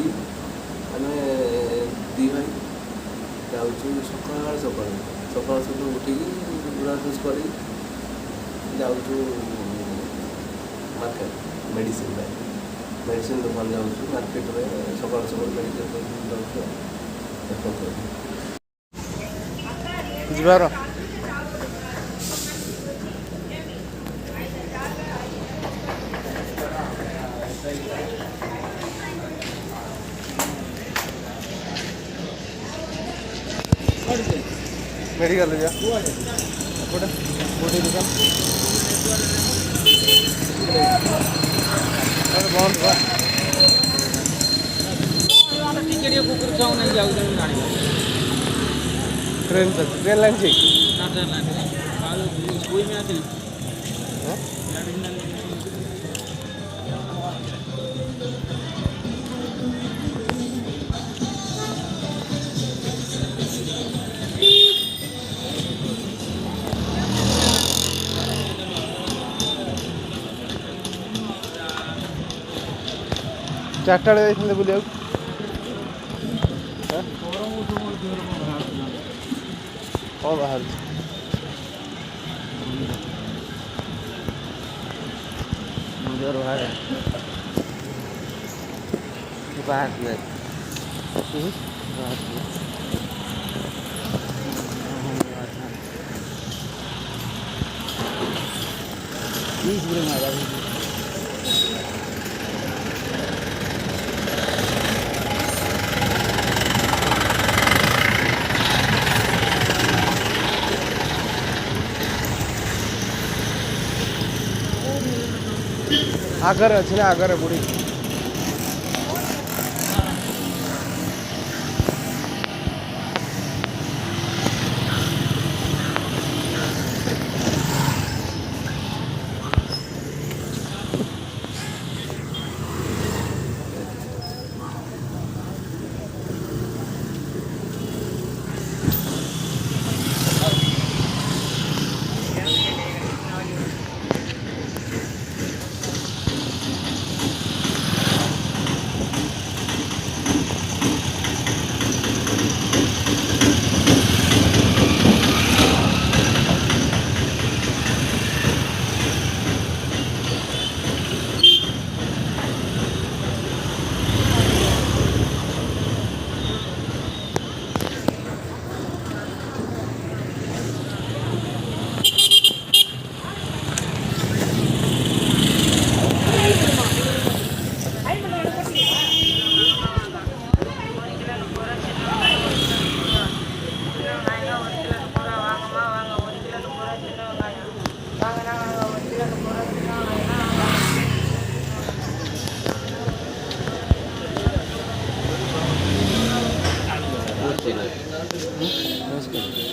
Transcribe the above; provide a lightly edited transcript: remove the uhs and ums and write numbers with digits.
ମିଶିକି ଆମେ ଦୁଇ ଭାଇ ଯାଉଛୁ ସକାଳୁ ସକାଳୁ ଉଠିକି ବ୍ରସ୍ କରିକି ଯାଉଛୁ ମାର୍କେଟ ମେଡ଼ିସିନ ପାଇଁ। ମେଡ଼ିସିନ ଦୋକାନ ଯାଉଛୁ ମାର୍କେଟରେ ସକାଳୁ ମେଡ଼ିସିନ ଯାଉଛୁ ଯିବାର मेडिकल जा मोटी दुकान बंद हुआ ट्रेन ट्रेन लाइन थी चार्टा जाइए बुला कौन बाहर आगर अच्छे आगर बुढ़ी नमस्कार।